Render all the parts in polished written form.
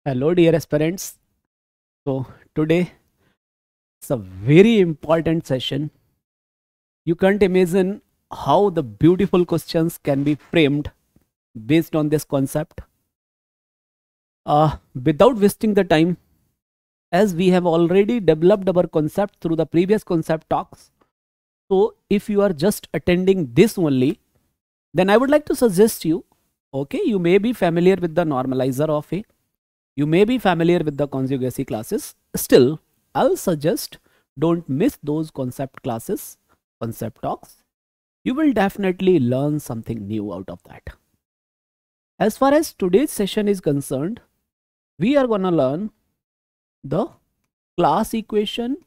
Hello, dear aspirants. So, today it's a very important session. You can't imagine how the beautiful questions can be framed based on this concept. Without wasting the time, as we have already developed our concept through the previous concept talks. So, if you are just attending this only, then I would like to suggest you, okay, you may be familiar with the normalizer of A. You may be familiar with the conjugacy classes. Still, I'll suggest don't miss those concept classes, concept talks. You will definitely learn something new out of that. As far as today's session is concerned, we are gonna learn the class equation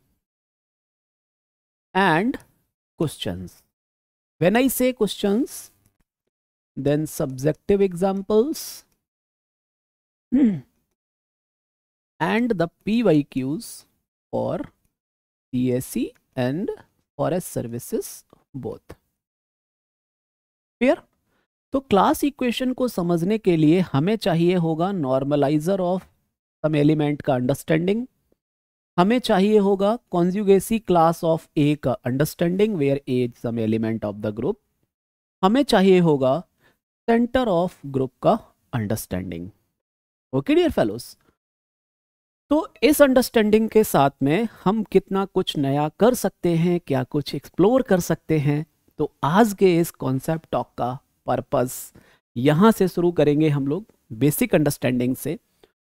and questions. When I say questions, then subjective examples and the PYQs for CSE and forest services both. Clear? तो class equation को समझने के लिए हमें चाहिए होगा normaliser of some element का understanding, हमें चाहिए होगा कॉन्जुगेसी क्लास ऑफ ए का understanding where A is some element of the group, हमें चाहिए होगा सेंटर ऑफ ग्रुप का अंडरस्टैंडिंग. ओके डियर फेलोज, तो इस अंडरस्टैंडिंग के साथ में हम कितना कुछ नया कर सकते हैं, क्या कुछ एक्सप्लोर कर सकते हैं. तो आज के इस कॉन्सेप्ट टॉक का पर्पस यहां से शुरू करेंगे हम लोग बेसिक अंडरस्टैंडिंग से.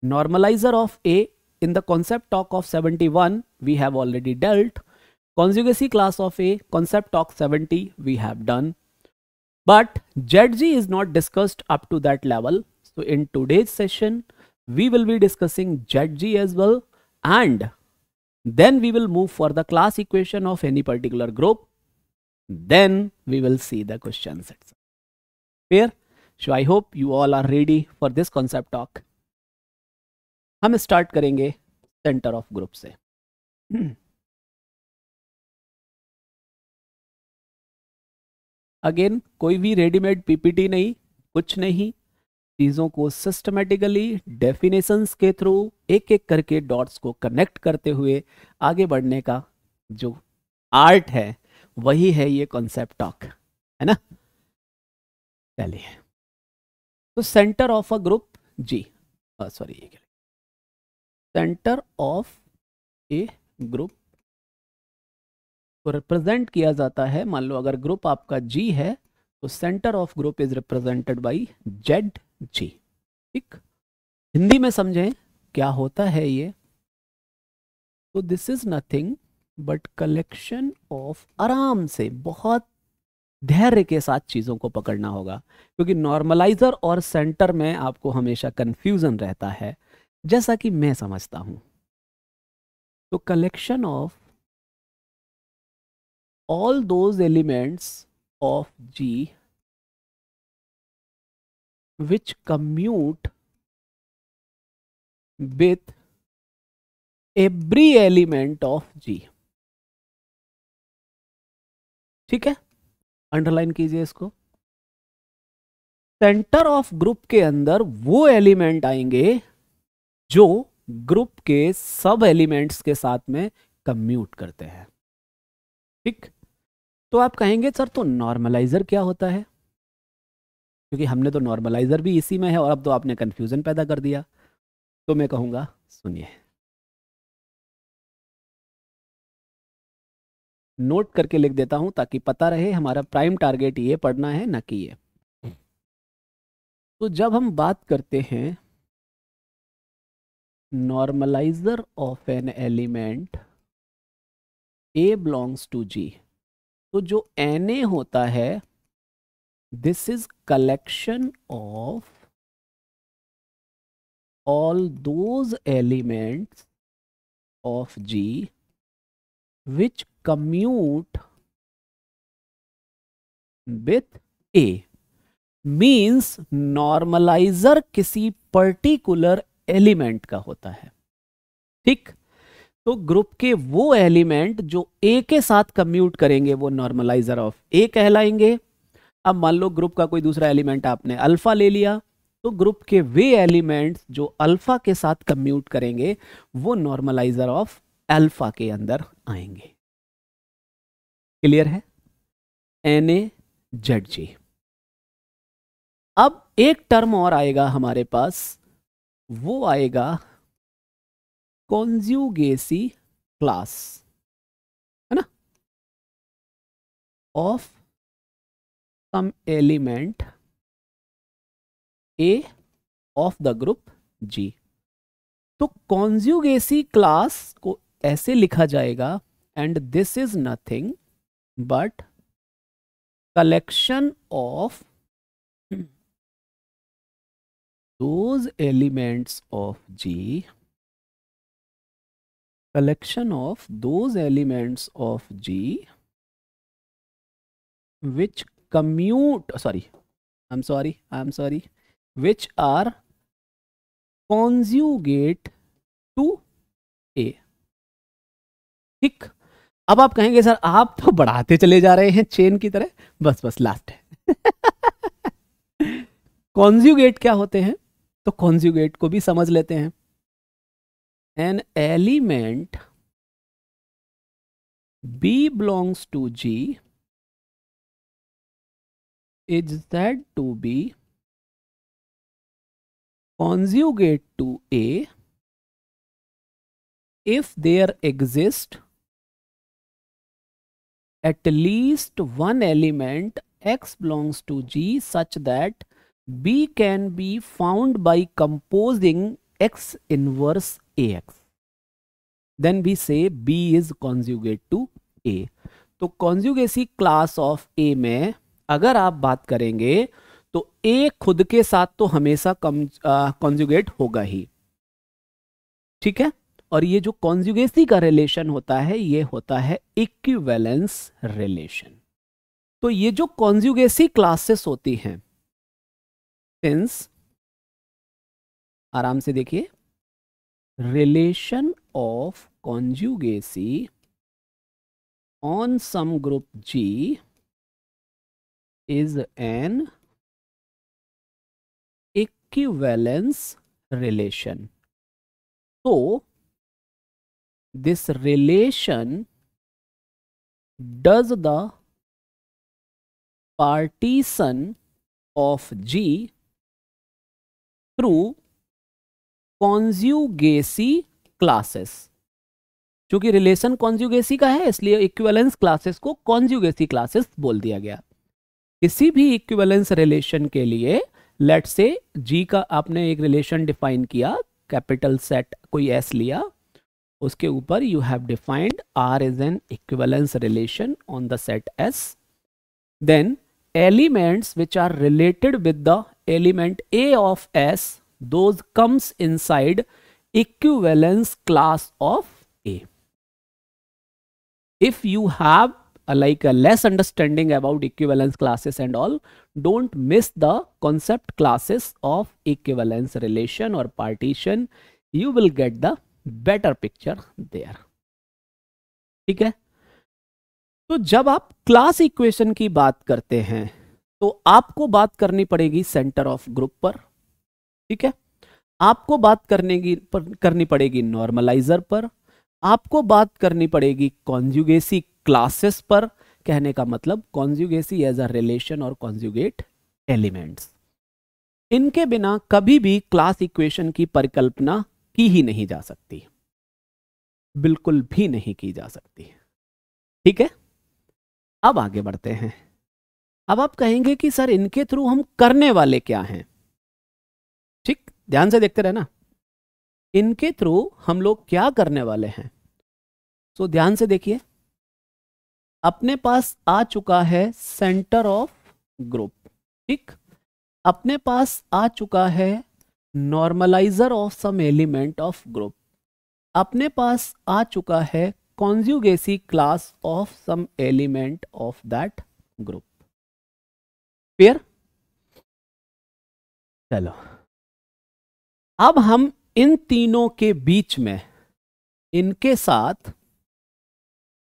Normaliser of A in the concept talk of 71 we have already dealt. conjugacy class of A concept talk 70 we have done, but ZG is not discussed up to that level. So in today's session we will be discussing ZG as well, and then we will move for the class equation of any particular group. Then we will see the questions itself. Clear? So I hope you all are ready for this concept talk. हम start करेंगे centre of group से. Again कोई भी readymade PPT नहीं, कुछ नहीं. चीज़ों को सिस्टमेटिकली डेफिनेशंस के थ्रू एक एक करके डॉट्स को कनेक्ट करते हुए आगे बढ़ने का जो आर्ट है वही है ये कॉन्सेप्ट टॉक, है ना. चलिए, तो centre of a group G, sorry, centre of a group को रिप्रेजेंट किया जाता है. मान लो अगर ग्रुप आपका जी है तो centre of group is represented by Z G. ठीक, हिंदी में समझें क्या होता है ये. तो this is nothing but collection of, आराम से बहुत धैर्य के साथ चीजों को पकड़ना होगा, क्योंकि नॉर्मलाइजर और सेंटर में आपको हमेशा कंफ्यूजन रहता है, जैसा कि मैं समझता हूं. तो collection of all those elements of G which commute with every element of G. ठीक है, अंडरलाइन कीजिए इसको. सेंटर ऑफ ग्रुप के अंदर वो एलिमेंट आएंगे जो ग्रुप के सब एलिमेंट्स के साथ में कम्यूट करते हैं. ठीक, तो आप कहेंगे सर तो नॉर्मलाइजर क्या होता है, क्योंकि हमने तो नॉर्मलाइजर भी इसी में है और अब तो आपने कंफ्यूजन पैदा कर दिया. तो मैं कहूंगा सुनिए, नोट करके लिख देता हूं ताकि पता रहे हमारा प्राइम टारगेट ये पढ़ना है ना कि ये. तो जब हम बात करते हैं normaliser of an element A belongs to G, तो जो Na होता है this is collection of all those elements of G which commute with A. Means normaliser किसी पर्टिकुलर एलिमेंट का होता है. ठीक, तो ग्रुप के वो एलिमेंट जो ए के साथ कम्यूट करेंगे वो नॉर्मलाइजर ऑफ ए कहलाएंगे. अब मान लो ग्रुप का कोई दूसरा एलिमेंट आपने अल्फा ले लिया, तो ग्रुप के वे एलिमेंट्स जो अल्फा के साथ कम्यूट करेंगे वो नॉर्मलाइजर ऑफ अल्फा के अंदर आएंगे। क्लियर है? NaZG। अब एक टर्म और आएगा हमारे पास, वो आएगा कॉन्ज्यूगेसी क्लास, है ना, of some element A of the group G। तो कॉन्ज्यूगेसी क्लास को ऐसे लिखा जाएगा, and this is nothing but collection of those elements of G, collection of those elements of G which commute, I'm sorry, which are conjugate to A। ठीक, अब आप कहेंगे sir आप तो बढ़ाते चले जा रहे हैं चेन की तरह, बस लास्ट है। कॉन्जुगेट क्या होते हैं, तो कॉन्जुगेट को भी समझ लेते हैं। An element B belongs to G is said to be conjugate to A if there exists at least one element X belongs to G such that B can be found by composing X inverse AX, then we say B is conjugate to A। तो कॉन्जुगेसी class of A में अगर आप बात करेंगे तो A खुद के साथ तो हमेशा कॉन्जुगेट होगा ही, ठीक है। और ये जो कॉन्जुगेसी का रिलेशन होता है ये होता है इक्विवेलेंस रिलेशन। तो ये जो कॉन्जुगेसी क्लासेस होती हैं, सिंस, आराम से देखिए, relation of conjugacy on some group G is an equivalence relation. तो this relation does the partition of G through conjugacy classes। चूंकि रिलेशन कॉन्जुगेसी का है इसलिए इक्विवेलेंस क्लासेस को कॉन्जुगेसी क्लासेस बोल दिया गया। किसी भी इक्विवेलेंस रिलेशन के लिए लेट्स से G का आपने एक रिलेशन डिफाइन किया, कैपिटल सेट कोई S लिया, उसके ऊपर you have defined R is an equivalence relation on the set S, then elements which are related with the element A of S, those comes inside equivalence class of A। If you have like a less understanding about equivalence classes and all, don't miss the concept classes of equivalence relation or partition, you will get the better picture there। ठीक है, तो जब आप class equation की बात करते हैं तो आपको बात करनी पड़ेगी सेंटर ऑफ ग्रुप पर, ठीक है, आपको बात करनी पड़ेगी नॉर्मलाइजर पर, आपको बात करनी पड़ेगी कॉन्जुगेसी क्लासेस पर। कहने का मतलब कॉन्जुगेसी एज अ रिलेशन और कॉन्जुगेट एलिमेंट्स, इनके बिना कभी भी क्लास इक्वेशन की परिकल्पना की ही नहीं जा सकती, बिल्कुल भी नहीं की जा सकती। ठीक है, अब आगे बढ़ते हैं। अब आप कहेंगे कि सर इनके थ्रू हम करने वाले क्या हैं। ठीक, ध्यान से देखते रहना, इनके थ्रू हम लोग क्या करने वाले हैं। तो ध्यान से देखिए, अपने पास आ चुका है सेंटर ऑफ ग्रुप, ठीक, अपने पास आ चुका है normalizer of some element of group, अपने पास आ चुका है conjugacy class of some element of that group. Clear? चलो, अब हम इन तीनों के बीच में इनके साथ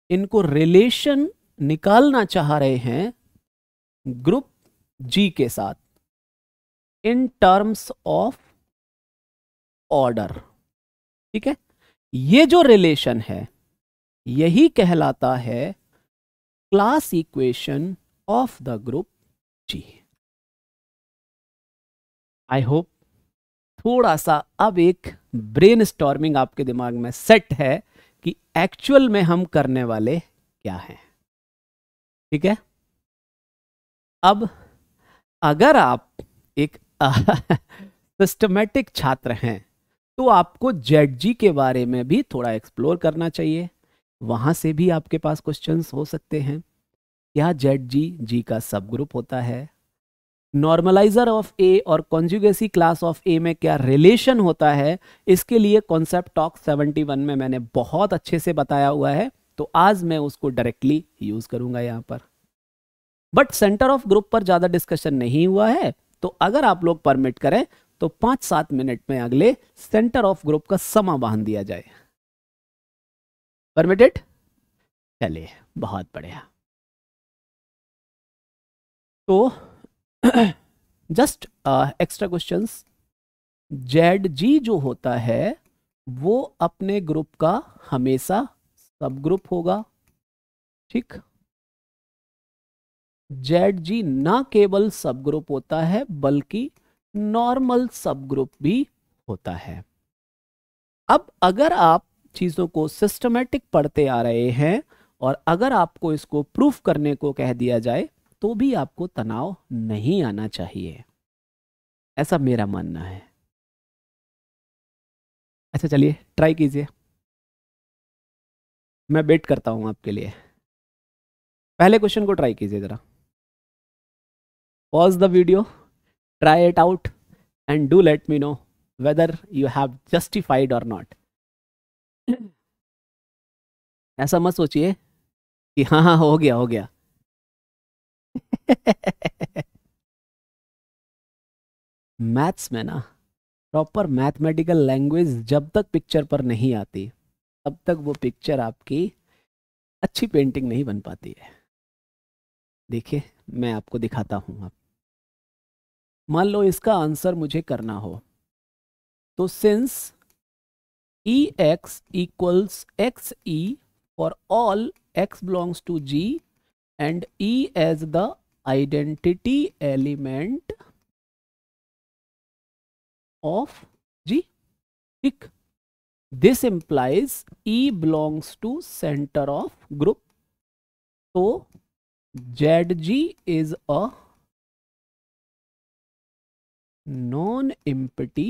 इनको रिलेशन निकालना चाह रहे हैं ग्रुप G के साथ। In terms of order. ठीक है, ये जो रिलेशन है यही कहलाता है class equation of the group G. I hope थोड़ा सा अब एक ब्रेन स्टॉर्मिंग आपके दिमाग में सेट है कि एक्चुअल में हम करने वाले क्या हैं। ठीक है, अब अगर आप एक सिस्टमेटिक छात्र हैं तो आपको जेड के बारे में भी थोड़ा एक्सप्लोर करना चाहिए। वहां से भी आपके पास क्वेश्चंस हो सकते हैं। क्या जेड जी का सब ग्रुप होता है? नॉर्मलाइजर ऑफ ए और कॉन्जुगेसी क्लास ऑफ ए में क्या रिलेशन होता है? इसके लिए कॉन्सेप्ट टॉक 71 में मैंने बहुत अच्छे से बताया हुआ है, तो आज मैं उसको डायरेक्टली यूज करूंगा यहां पर। बट सेंटर ऑफ ग्रुप पर ज्यादा डिस्कशन नहीं हुआ है, तो अगर आप लोग परमिट करें तो 5-7 मिनट में अगले सेंटर ऑफ ग्रुप का समा बांध दिया जाए। परमिटेड? चलिए, बहुत बढ़िया। तो जस्ट एक्स्ट्रा क्वेश्चंस। जेड जी जो होता है वो अपने ग्रुप का हमेशा सब ग्रुप होगा। ठीक, जेड जी ना केवल सब ग्रुप होता है बल्कि नॉर्मल सब ग्रुप भी होता है। अब अगर आप चीजों को सिस्टमेटिक पढ़ते आ रहे हैं और अगर आपको इसको प्रूफ करने को कह दिया जाए तो भी आपको तनाव नहीं आना चाहिए, ऐसा मेरा मानना है। अच्छा, चलिए ट्राई कीजिए, मैं वेट करता हूं आपके लिए। पहले क्वेश्चन को ट्राई कीजिए जरा। Pause the video, try it out and do let me know whether you have justified और नॉट। ऐसा मत सोचिए कि हाँ हाँ हो गया हो गया। मैथ्स में ना प्रॉपर मैथमेटिकल लैंग्वेज जब तक पिक्चर पर नहीं आती तब तक वो पिक्चर आपकी अच्छी पेंटिंग नहीं बन पाती है। देखिए, मैं आपको दिखाता हूं। आप मान लो इसका आंसर मुझे करना हो, तो since E X equals X E for all X belongs to G and E as the identity element of G. ठीक, this implies E belongs to center of group. तो ZG is a non-empty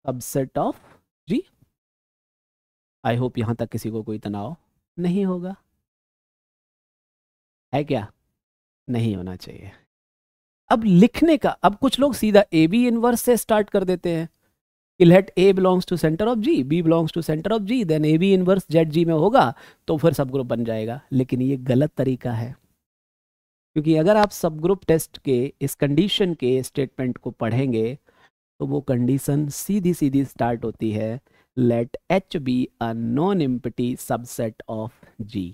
subset of G. I hope यहां तक किसी को कोई तनाव नहीं होगा, है क्या? नहीं होना चाहिए। अब लिखने का, अब कुछ लोग सीधा ए बी इनवर्स से स्टार्ट कर देते हैं कि let A belongs to centre of G, B belongs to centre of G, then A B inverse Z G में होगा तो फिर सब ग्रुप बन जाएगा। लेकिन ये गलत तरीका है, क्योंकि अगर आप सब ग्रुप टेस्ट के इस कंडीशन के स्टेटमेंट को पढ़ेंगे तो वो कंडीशन सीधी सीधी स्टार्ट होती है, let H be a non empty subset of G,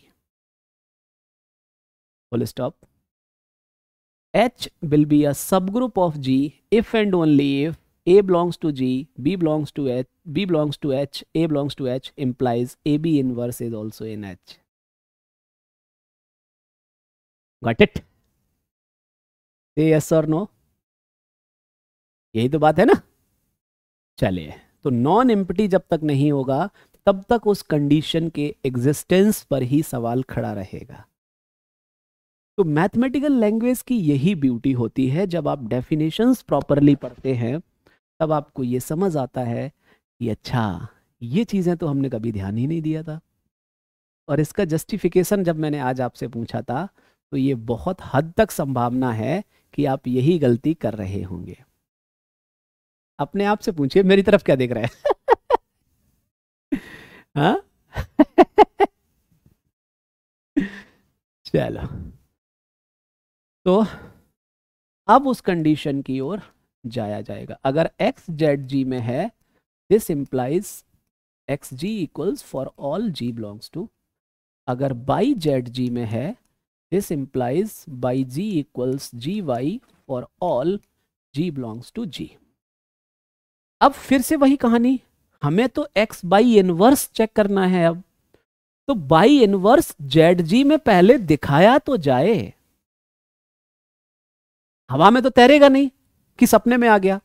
full stop. H will be a subgroup of G if and only if A belongs to G, B belongs to H, B belongs to H, A belongs to H implies AB inverse is also in H. Got it? Say yes or no? यही तो बात है ना। चलिए, तो non empty जब तक नहीं होगा तब तक उस कंडीशन के एग्जिस्टेंस पर ही सवाल खड़ा रहेगा। तो मैथमेटिकल लैंग्वेज की यही ब्यूटी होती है, जब आप डेफिनेशंस प्रॉपरली पढ़ते हैं तब आपको ये समझ आता है कि अच्छा, ये चीज़ें तो हमने कभी ध्यान ही नहीं दिया था। और इसका जस्टिफिकेशन जब मैंने आज आपसे पूछा था तो ये बहुत हद तक संभावना है कि आप यही गलती कर रहे होंगे। अपने आप से पूछिए, मेरी तरफ क्या देख रहा है? हाँ? चलो, तो अब उस कंडीशन की ओर जाया जाएगा। अगर एक्स जेड जी में है, this implies X G equals for all G belongs to. अगर बाई जेड जी में है, this implies Y G equals G Y for all G belongs to G। अब फिर से वही कहानी, हमें तो x बाई इनवर्स चेक करना है। अब तो बाई इनवर्स ZG में पहले दिखाया तो जाए, हवा में तो तैरेगा नहीं कि सपने में आ गया।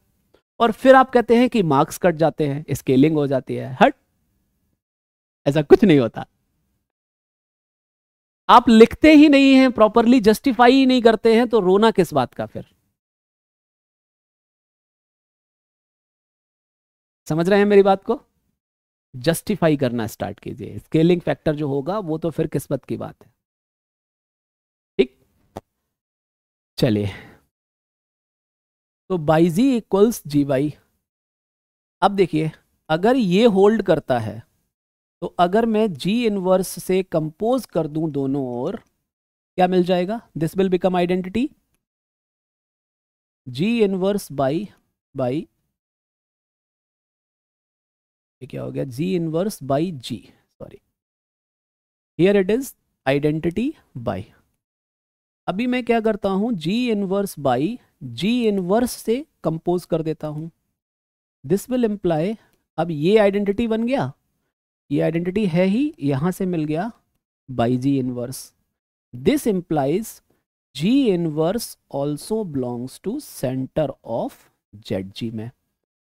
और फिर आप कहते हैं कि मार्क्स कट जाते हैं, स्केलिंग हो जाती है। हट, ऐसा कुछ नहीं होता। आप लिखते ही नहीं हैं प्रॉपरली, जस्टिफाई ही नहीं करते हैं, तो रोना किस बात का फिर? समझ रहे हैं मेरी बात को? जस्टिफाई करना स्टार्ट कीजिए। स्केलिंग फैक्टर जो होगा वो तो फिर किस्मत की बात है। ठीक, चलिए, तो by G equals G Y. अब देखिए, अगर ये होल्ड करता है तो अगर मैं जी इनवर्स से कंपोज कर दूं दोनों ओर, क्या मिल जाएगा? This will become identity G inverse Y Y, ये क्या हो गया? G inverse Y G, sorry, here it is identity Y. अभी मैं क्या करता हूं, G inverse Y G inverse से कंपोज कर देता हूं। दिस विल इम्प्लाई, अब ये आइडेंटिटी बन गया, ये आइडेंटिटी है ही, यहां से मिल गया B G inverse. This implies G inverse also belongs to centre of Z G में।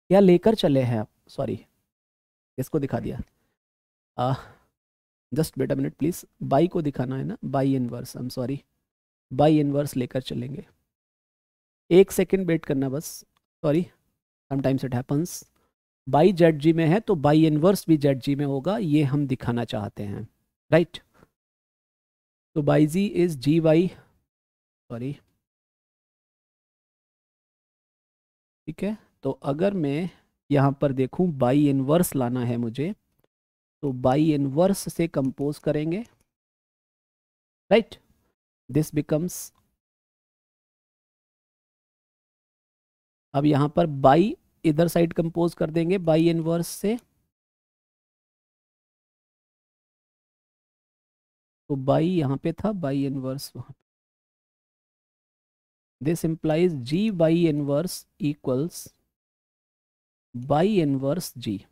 या लेकर चले हैं आप, सॉरी इसको दिखा दिया, just wait a minute please, B को दिखाना है ना, B inverse, I am sorry, B inverse लेकर चलेंगे। एक सेकेंड वेट करना बस, sorry, sometimes it happens. B Z G में है तो बाई इनवर्स भी जेड जी में होगा, ये हम दिखाना चाहते हैं, राइट? तो by G is G B, sorry, ठीक है। तो अगर मैं यहाँ पर देखूँ बाई इनवर्स लाना है मुझे, तो बाई इनवर्स से कंपोज करेंगे, राइट? दिस बिकम्स, अब यहाँ पर बाई इधर साइड कंपोज कर देंगे बाई इनवर्स से, तो बाई यहाँ पे था, बाई इनवर्स वहाँ पे। This implies G by inverse equals B inverse G.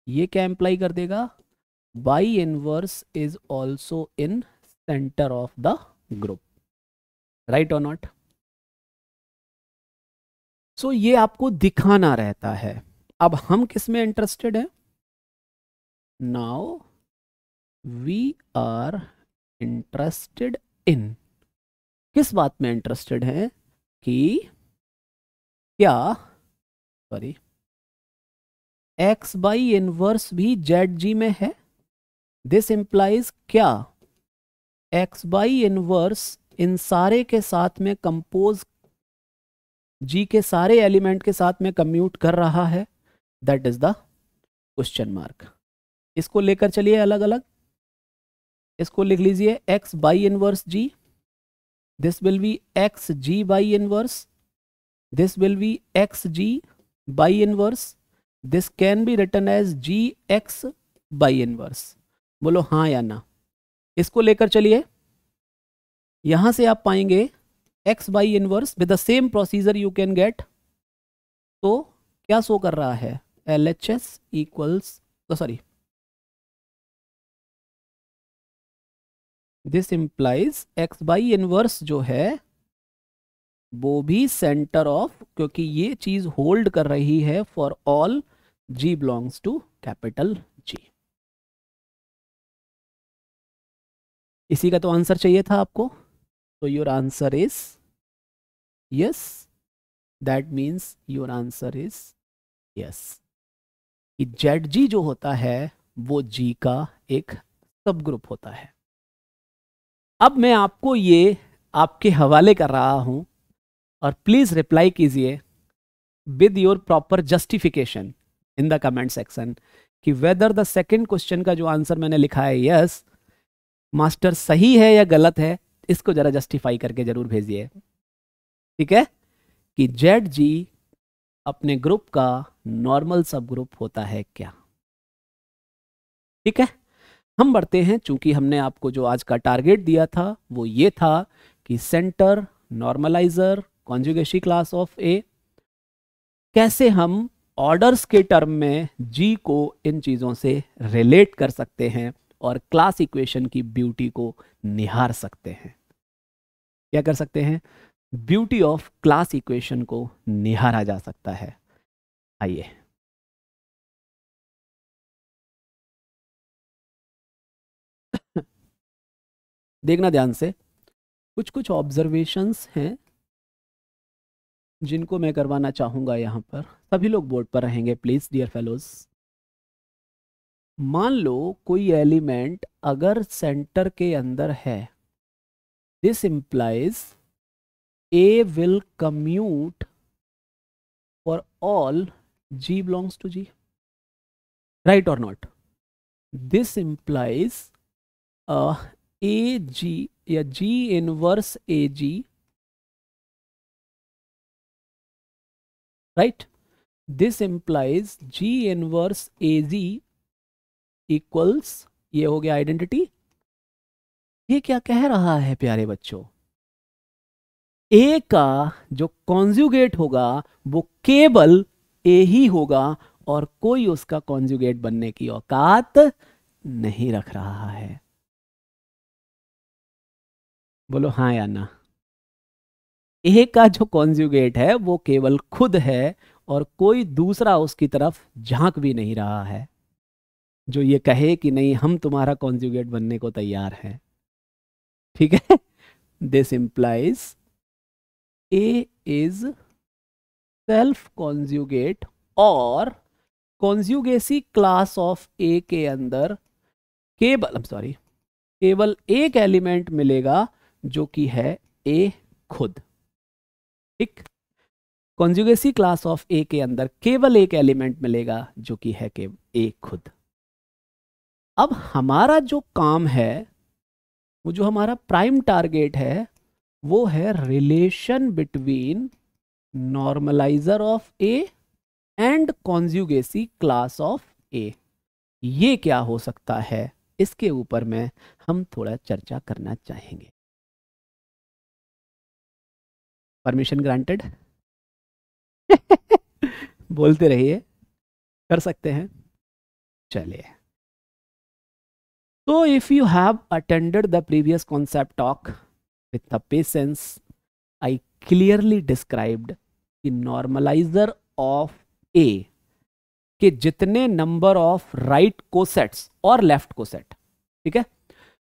ये क्या इंप्लाई कर देगा? B inverse is also in centre of the group, right और नॉट? सो ये आपको दिखाना रहता है। अब हम किस में इंटरेस्टेड हैं? Now we are interested in, किस बात में इंटरेस्टेड हैं कि क्या, सॉरी, एक्स बाई इनवर्स भी जेड जी में है। दिस इंप्लाइज क्या, एक्स बाई इनवर्स इन सारे के साथ में कंपोज, जी के सारे एलिमेंट के साथ में कम्यूट कर रहा है, that is the question mark. इसको लेकर चलिए अलग अलग, इसको लिख लीजिए X Y inverse G, this will be X G by inverse, this will be xg by inverse, this can be written as gx by inverse। बोलो हाँ या ना। इसको लेकर चलिए, यहां से आप पाएंगे x by inverse with the same procedure you can get। तो क्या शो कर रहा है? LHS equals, sorry, this implies x by inverse जो है वो भी सेंटर ऑफ, क्योंकि ये चीज होल्ड कर रही है for all g belongs to capital G। इसी का तो आंसर चाहिए था आपको, तो your answer is yes, that means your answer is yes, कि ZG जो होता है वो G का एक सब ग्रुप होता है। अब मैं आपको ये आपके हवाले कर रहा हूं, और प्लीज रिप्लाई कीजिए with your proper justification in the comment section कि वेदर द सेकंड क्वेश्चन का जो आंसर मैंने लिखा है यस मास्टर सही है या गलत है, इसको जरा जस्टिफाई करके जरूर भेजिए, ठीक है? कि ZG अपने ग्रुप का नॉर्मल सब ग्रुप होता है क्या? ठीक है, हम बढ़ते हैं। चूंकि हमने आपको जो आज का टारगेट दिया था वो ये था कि सेंटर, नॉर्मलाइजर, कॉन्जुगेसी क्लास ऑफ ए, कैसे हम ऑर्डर्स के टर्म में जी को इन चीज़ों से रिलेट कर सकते हैं और क्लास इक्वेशन की ब्यूटी को निहार सकते हैं। क्या कर सकते हैं? ब्यूटी ऑफ क्लास इक्वेशन को निहारा जा सकता है। आइए देखना ध्यान से, कुछ कुछ ऑब्जर्वेशंस हैं जिनको मैं करवाना चाहूंगा यहां पर। सभी लोग बोर्ड पर रहेंगे प्लीज डियर फेलोज। मान लो कोई एलिमेंट अगर सेंटर के अंदर है, this implies A will commute for all g belongs to g, right or not? This implies ag या g inverse ag, right? This implies g inverse ag equals, ये हो गया आइडेंटिटी। ये क्या कह रहा है प्यारे बच्चों? a का जो कॉन्जुगेट होगा वो केवल a ही होगा और कोई उसका कॉन्जुगेट बनने की औकात नहीं रख रहा है। बोलो हाँ या ना। ए का जो कॉन्जुगेट है वो केवल खुद है और कोई दूसरा उसकी तरफ झांक भी नहीं रहा है जो ये कहे कि नहीं हम तुम्हारा कॉन्जुगेट बनने को तैयार हैं। ठीक है, this implies A is self conjugate और कॉन्जुगेसी क्लास ऑफ ए के अंदर केवल एक एलिमेंट मिलेगा जो कि है ए खुद। ठीक, कॉन्जुगेसी क्लास ऑफ ए के अंदर केवल एक एलिमेंट मिलेगा जो कि है ए खुद। अब हमारा जो काम है, वो जो हमारा प्राइम टारगेट है, वो है relation between normalizer of A and conjugacy class of A. ये क्या हो सकता है, इसके ऊपर में हम थोड़ा चर्चा करना चाहेंगे। Permission granted? बोलते रहिए, कर सकते हैं। चलिए, तो if you have attended the previous concept talk with the patience, I clearly described कि नॉर्मलाइजर ऑफ ए के जितने नंबर ऑफ राइट कोसेट्स और लेफ्ट कोसेट, ठीक है,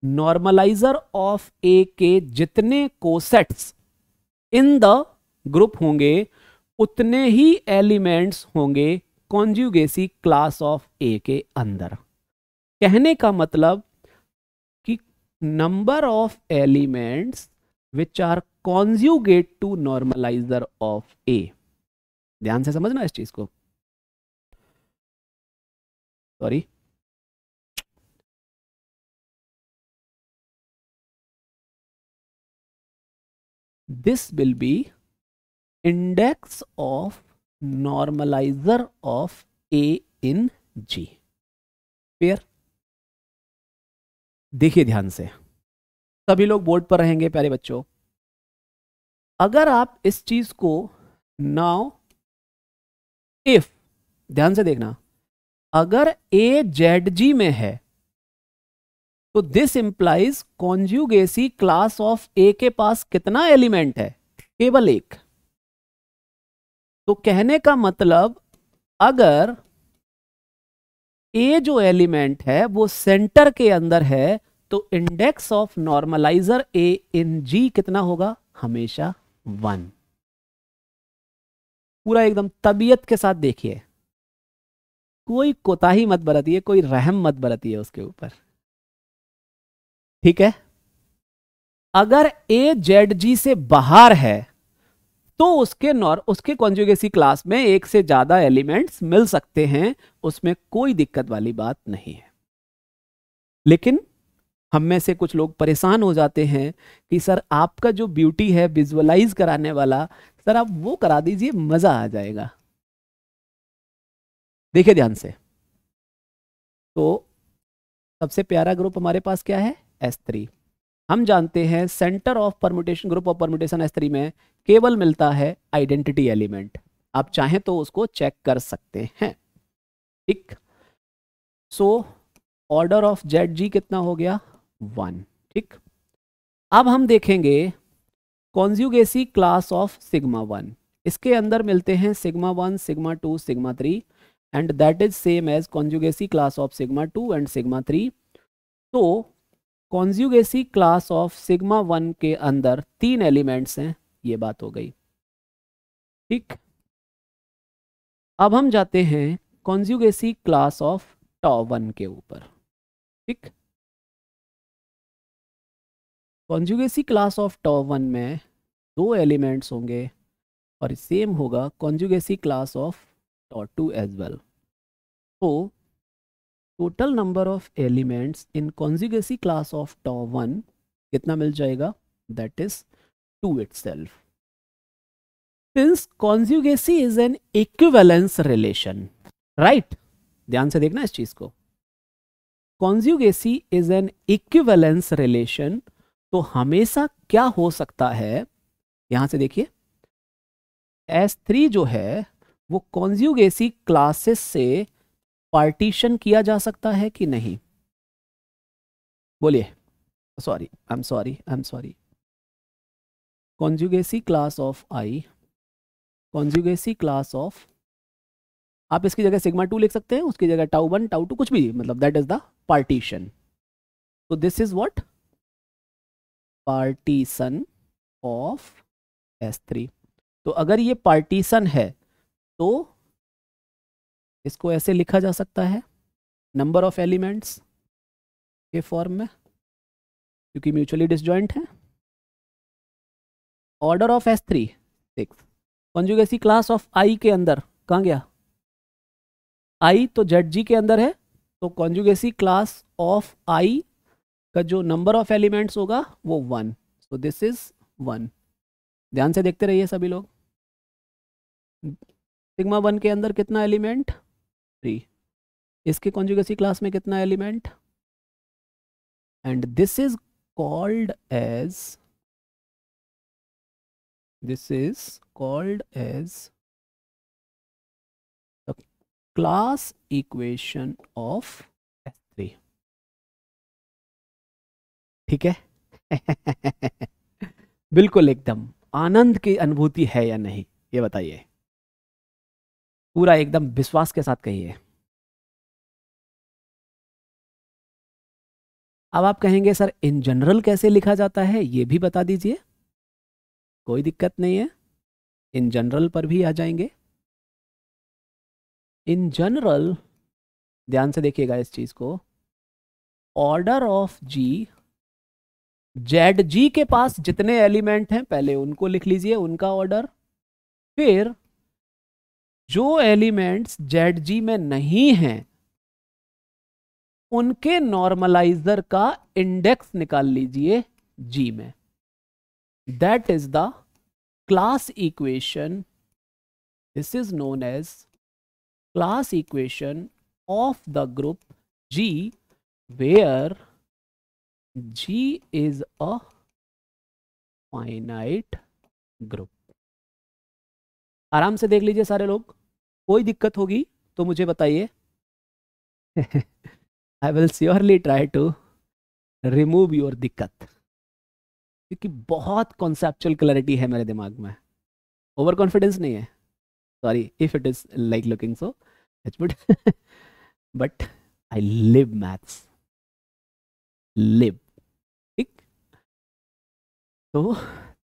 नॉर्मलाइजर ऑफ ए के जितने कोसेट्स इन द ग्रुप होंगे उतने ही एलिमेंट्स होंगे कॉन्जुगेसी क्लास ऑफ ए के अंदर। कहने का मतलब कि number of elements which are conjugate to normalizer of A. ध्यान से समझना इस चीज को। Sorry, this will be index of normalizer of A in G। Clear? देखिए ध्यान से, सभी लोग बोर्ड पर रहेंगे प्यारे बच्चों। अगर आप इस चीज को नाउ इफ, ध्यान से देखना, अगर A ZG में है तो दिस इंप्लाइज कॉन्जुगेसी क्लास ऑफ ए के पास कितना एलिमेंट है? केवल एक। तो कहने का मतलब अगर ए जो एलिमेंट है वो सेंटर के अंदर है तो इंडेक्स ऑफ नॉर्मलाइजर ए इन जी कितना होगा? हमेशा 1। पूरा एकदम तबीयत के साथ देखिए, कोई कोताही मत बरतिए, कोई रहम मत बरतिए उसके ऊपर। ठीक है, अगर ए जेड जी से बाहर है तो उसके कॉन्जुगेसी क्लास में एक से ज्यादा एलिमेंट्स मिल सकते हैं, उसमें कोई दिक्कत वाली बात नहीं है। लेकिन हम में से कुछ लोग परेशान हो जाते हैं कि सर आपका जो ब्यूटी है विजुअलाइज कराने वाला, सर आप वो करा दीजिए, मजा आ जाएगा। देखिए ध्यान से, तो सबसे प्यारा ग्रुप हमारे पास क्या है? S3। हम जानते हैं centre of permutation, group of permutation S3 में केवल मिलता है आइडेंटिटी एलिमेंट। आप चाहें तो उसको चेक कर सकते हैं। ठीक, सो ऑर्डर ऑफ जेड जी कितना हो गया 1। ठीक, अब हम देखेंगे कॉन्जुगेसी क्लास ऑफ सिग्मा 1। इसके अंदर मिलते हैं sigma 1, sigma 2, sigma 3 and that is same as conjugacy class of sigma 2 एंड सिग्मा 3। तो कॉन्जुगेसी क्लास ऑफ सिग्मा 1 के अंदर 3 एलिमेंट्स हैं, ये बात हो गई। ठीक, अब हम जाते हैं कॉन्जुगेसी क्लास ऑफ टॉ 1 के ऊपर। ठीक, कॉन्जुगेसी क्लास ऑफ टॉ 1 में 2 एलिमेंट्स होंगे और सेम होगा conjugacy class of tau 2 as well. तो total number of elements in conjugacy class of tau 1 कितना मिल जाएगा, that is 2 itself। Since conjugacy is an equivalence relation, right, ध्यान से देखना इस चीज को, conjugacy is an equivalence relation, तो हमेशा क्या हो सकता है, यहां से देखिए S3 जो है वो कॉन्जुगेसी क्लासेस से पार्टीशन किया जा सकता है कि नहीं, बोलिए। Sorry, I am sorry, conjugacy class of I, conjugacy class of, आप इसकी जगह सिग्मा 2 लिख सकते हैं, उसकी जगह टाउ 1, टाउ 2 कुछ भी, मतलब दैट इज द पार्टीशन। तो this is what, partition of S3। तो अगर ये पार्टीशन है तो इसको ऐसे लिखा जा सकता है नंबर ऑफ एलिमेंट्स के फॉर्म में, क्योंकि म्यूचुअली डिसजॉइंट है। Order of S3 6, conjugacy class of I के अंदर कहाँ गया, आई तो ZG के अंदर है, तो कॉन्जुगेसी क्लास ऑफ आई का जो नंबर ऑफ एलिमेंट्स होगा वो 1, सो दिस इज 1। ध्यान से देखते रहिए सभी लोग, सिग्मा 1 के अंदर कितना एलिमेंट 3, इसके कॉन्जुगेसी क्लास में कितना element, and this is called as the class equation of S3। ठीक है बिल्कुल एकदम आनंद की अनुभूति है या नहीं, ये बताइए, पूरा एकदम विश्वास के साथ कहिए। अब आप कहेंगे सर इन जनरल कैसे लिखा जाता है, ये भी बता दीजिए। कोई दिक्कत नहीं है, इन जनरल पर भी आ जाएंगे। इन जनरल ध्यान से देखिएगा इस चीज को, ऑर्डर ऑफ जी, ZG के पास जितने एलिमेंट हैं पहले उनको लिख लीजिए, उनका ऑर्डर, फिर जो एलिमेंट्स ZG में नहीं हैं उनके नॉर्मलाइजर का इंडेक्स निकाल लीजिए G में, that is the class equation, this is known as class equation of the group G where G is a finite group। आराम से देख लीजिए सारे लोग, कोई दिक्कत होगी तो मुझे बताइए I will surely try to remove your दिक्कत, क्योंकि बहुत कॉन्सेप्चुअल क्लैरिटी है मेरे दिमाग में, ओवर कॉन्फिडेंस नहीं है, sorry if it is like looking so but I live maths, live. ठीक, तो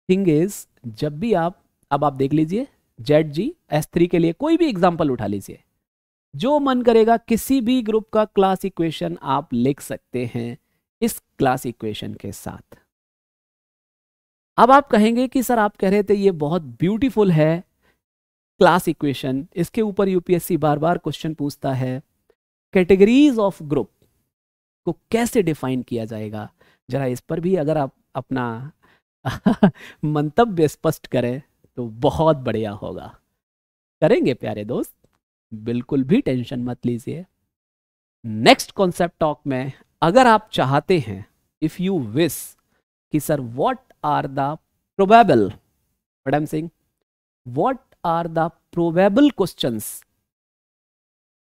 थिंग इज जब भी आप, अब आप देख लीजिए ZG S3 के लिए कोई भी एग्जांपल उठा लीजिए, जो मन करेगा किसी भी ग्रुप का क्लास इक्वेशन आप लिख सकते हैं इस क्लास इक्वेशन के साथ। अब आप कहेंगे कि सर आप कह रहे थे ये बहुत ब्यूटीफुल है क्लास इक्वेशन, इसके ऊपर यूपीएससी बार बार क्वेश्चन पूछता है, कैटेगरीज ऑफ ग्रुप को कैसे डिफाइन किया जाएगा, जरा इस पर भी अगर आप अपना मंतव्य स्पष्ट करें तो बहुत बढ़िया होगा। करेंगे प्यारे दोस्त, बिल्कुल भी टेंशन मत लीजिए। नेक्स्ट कॉन्सेप्ट टॉक में अगर आप चाहते हैं, इफ यू विश कि sir what are the probable, what I am saying, what are the probable questions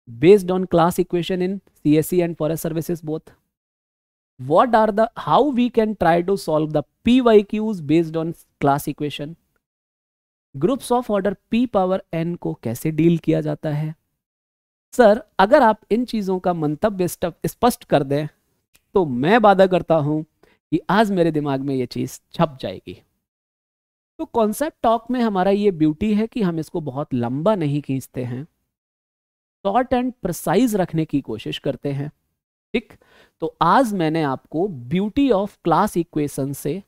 based on class equation in CSE and forest services both? What are the, how we can try to solve the PYQs based on class equation? Groups of order p power n को कैसे deal किया जाता है? Sir, अगर आप इन चीजों का मंतव्य स्पष्ट कर दें तो मैं वादा करता हूं कि आज मेरे दिमाग में ये चीज छप जाएगी। तो कॉन्सेप्ट टॉक में हमारा ये ब्यूटी है कि हम इसको बहुत लंबा नहीं खींचते हैं, शॉर्ट एंड प्रिसाइज रखने की कोशिश करते हैं। ठीक, तो आज मैंने आपको ब्यूटी ऑफ क्लास इक्वेशन से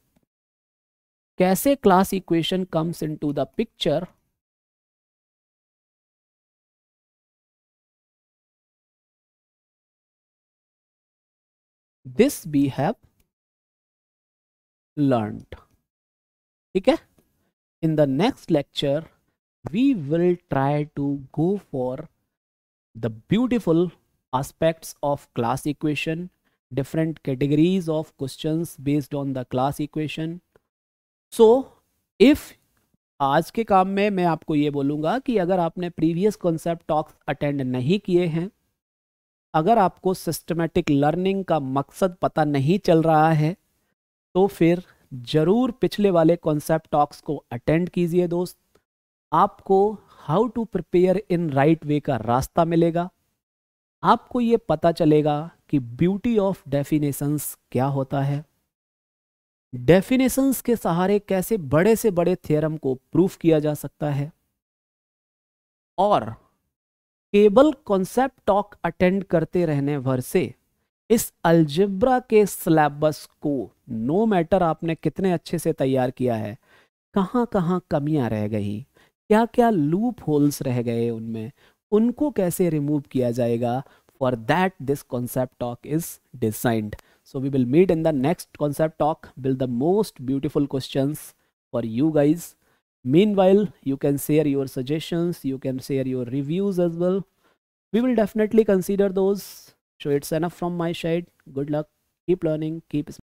कैसे class equation comes into the picture, this we have learned. ठीक है, in the next lecture we will try to go for the beautiful aspects of class equation, different categories of questions based on the class equation. So if आज के काम में मैं आपको ये बोलूँगा कि अगर आपने प्रीवियस कॉन्सेप्ट टॉक्स अटेंड नहीं किए हैं, अगर आपको सिस्टमेटिक लर्निंग का मकसद पता नहीं चल रहा है, तो फिर जरूर पिछले वाले कॉन्सेप्ट टॉक्स को अटेंड कीजिए दोस्त। आपको how to prepare in right way का रास्ता मिलेगा, आपको ये पता चलेगा कि ब्यूटी ऑफ डेफिनेशंस क्या होता है, डेफिनेशंस के सहारे कैसे बड़े से बड़े थ्योरम को प्रूफ किया जा सकता है, और केवल कॉन्सेप्ट टॉक अटेंड करते रहने भर से इस अलजेब्रा के सिलेबस को नो मैटर आपने कितने अच्छे से तैयार किया है, कहाँ कहाँ कमियां रह गई, क्या क्या लूप होल्स रह गए उनमें, उनको कैसे रिमूव किया जाएगा, for that this concept talk is designed. So we will meet in the next concept talk will the most beautiful questions for you guys. Meanwhile, you can share your suggestions, you can share your reviews as well. We will definitely consider those. So it's enough from my side. Good luck. Keep learning. Keep